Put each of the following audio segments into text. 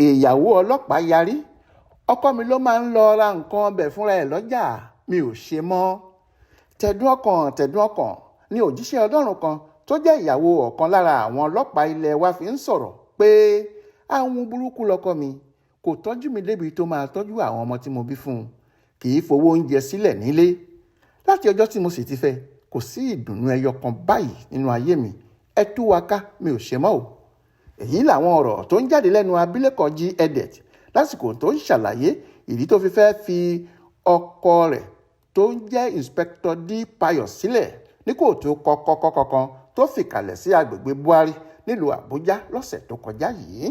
Ìyàwó ọlọ́pàá yarí, ọkọ mi ló máa ń lọ ra nǹkan ọbẹ̀ fúnra ẹ̀ lọ́jà, mi ò ṣe mọ́. Tẹ̀dùn ọkàn ni òjíṣẹ́ Ọlọ́run kan tó jẹ́ ìyàwó ọ̀kan lára àwọn ọlọ́pàá ilẹ̀ wa fi ń sọ̀rọ̀ pé àwọn burúkú lọkọ mi, kò tọ́jú mi débi tó máa tọ́jú àwọn ọmọ tí mo bí fún un, kì í fowó oúnjẹ sílẹ̀ nílé. Láti ọjọ́ tí mo sì ti fẹ́, kò sí ìdùnnú ẹyọ kan báyìí nínú ayé mi. Ẹ tú wa ká, mi ò ṣe mọ́ o. Èyí làwọn ọ̀rọ̀ tó ń jáde lẹ́nu abilékọ G. Edet lásìkò tó ń ṣàlàyé ìdí tó fi fẹ́ fi ọkọ rẹ̀ tó ń jẹ́ Inspector D. Payo sílẹ̀ ní kóòtù kọ̀ọ̀kan tó fìkàlẹ̀ sí agbègbè Buhari nílùú Àbújá lọ́sẹ̀ tó kọjá yìí.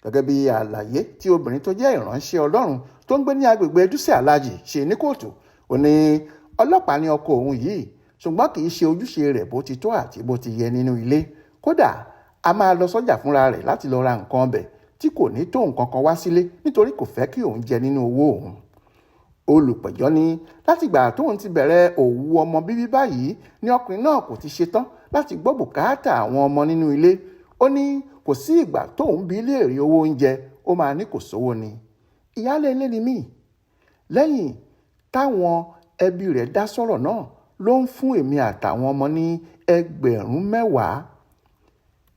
Gẹ́gẹ́ bí àlàyé tí obìnrin tó jẹ́ ìránṣẹ́ Ọlọ́run tó ń gbé ní agbègbè Dúsẹ̀ Alájì ṣe ní kóòtù, ó ní ọlọ́pàá ní ọkọ òun yìí, ṣùgbọ́n kì í ṣe ojúṣe rẹ̀ bó ti tó àti bó ti yẹ nínú ilé. Kódà a máa lọ sọ́jà fúnra rẹ̀ láti lọ ra nǹkan ọbẹ̀ tí kò ní tó nǹkan kan wá sílé nítorí kò fẹ́ kí òun jẹ nínú owó òun. Olùpẹ̀jọ́ ní látìgbà tóun ti bẹ̀rẹ̀ òwú ọmọ bíbí báyìí ni ọkùnrin náà kò ti ṣetán láti gbọ́ bùkátà àwọn ọmọ nínú ilé. Ó ní kò sí ìgbà tóun bí léèrè owó oúnjẹ, ó máa ní kò sówó ni. Ìyálé ilé ni mí. Lẹ́yìn táwọn ẹbí rẹ̀ dá sọ̀rọ̀ náà ló ń fún èmi àtàwọn ọmọ ní ẹgbẹ̀rún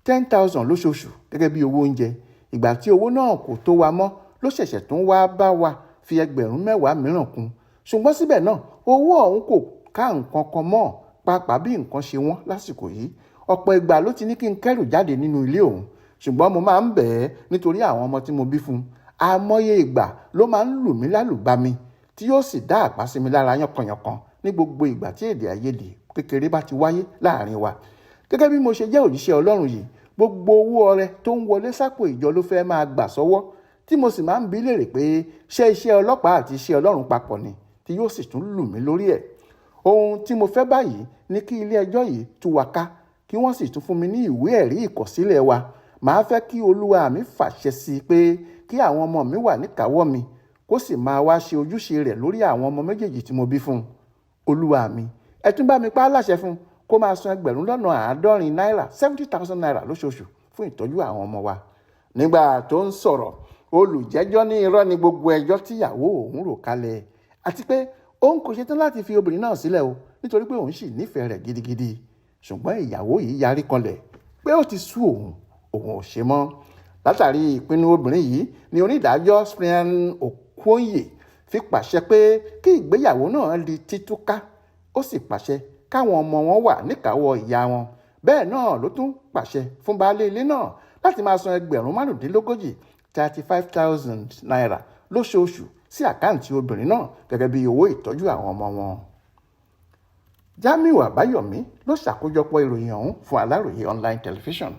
10,000 lóṣooṣù gẹ́gẹ́ bí owó oúnjẹ. Ìgbà tí owó náà kò tó wa mọ́ ló ṣẹ̀ṣẹ̀ tún wá bá wa fi ẹgbẹ̀rún 10 mìíràn kún. Ṣùgbọ́n síbẹ̀ náà owó ọ̀hún kò ká nǹkan kan mọ́, pàápàá bí nǹkan ṣe wọ́n lásìkò yìí. Ọ̀pọ̀ ìgbà ló ti ní kí n kẹ́rù jáde nínú ilé òun, ṣùgbọ́n mo máa ń bẹ̀ ẹ́ nítorí àwọn ọmọ tí mo bí fún un. Àmọye ìgbà ló máa ń lù mí lálùbami tí yóò sì dá àpá sí mi lára yánkanyànkan ní gbogbo ìgbà tí èdè àìyedè kékeré bá ti wáyé láàrin wa. Gẹ́gẹ́ bí mo ṣe jẹ́ òjíṣẹ́ Ọlọ́run yìí, gbogbo owó ọrẹ tó ń wọlé sápò ìjọ ló fẹ́ máa gbà sọ́wọ́, tí mo sì máa ń bi léèrè pé ṣé iṣẹ́ ọlọ́pàá àti iṣẹ́ Ọlọ́run papọ̀ ni, tí yóò sì tún lù mí lórí ẹ̀. Ohun tí mo fẹ́ báyìí ni kí ilé ẹjọ́ yìí tú wa ká, kí wọ́n sì tún fún mi ní ìwé ẹ̀rí ìkọ̀sílẹ̀ wa. Màá fẹ́ kí Olúwa mi fàṣẹ sí i pé kí àwọn ọmọ mi wà níkàáwọ́ mi, kó sì máa wá ṣe ojúṣe rẹ̀ lórí àwọn ọmọ méjèèjì tí mo bí fún un. Olúwa mi, ẹ tún bá mi pa á láṣẹ fún un kó máa san ẹgbẹ̀rún lọ́nà 70 náírà 70,000 naira lóṣooṣù fún ìtọ́jú àwọn ọmọ wa. Nígbà tó ń sọ̀rọ̀, olùjẹ́jọ́ ní irọ́ ni gbogbo ẹjọ́ tíyàwó òun rò kalẹ̀, àti pé òun kò ṣetán láti fi obìnrin náà sílẹ̀ o nítorí pé òun sì nífẹ̀ẹ́ rẹ̀ gidigidi. Ṣùgbọ́n ìyàwó yìí yarí kanlẹ̀ pé ó ti sú òun ò ṣe mọ́. Látàrí ìpinnu obìnrin yìí ni onídàájọ́ Spian Okoye fi pàṣẹ pé kí ìgbéyàwó náà di títúká. Ó sì pàṣẹ káwọn ọmọ wọn wà níkàáwọ́ ìyá wọn. Bẹ́ẹ̀ náà ló tún pàṣẹ fún baálé ilé náà láti máa san ẹgbẹ̀rún 35 35,000 naira lóṣooṣù sí àkáǹtì obìnrin náà gẹ́gẹ́ bí owó ìtọ́jú àwọn ọmọ wọn. Jamiu Àbáyọ̀mí ló ṣàkójọpọ̀ ìròyìn ọ̀hún fún Aláròyé online television.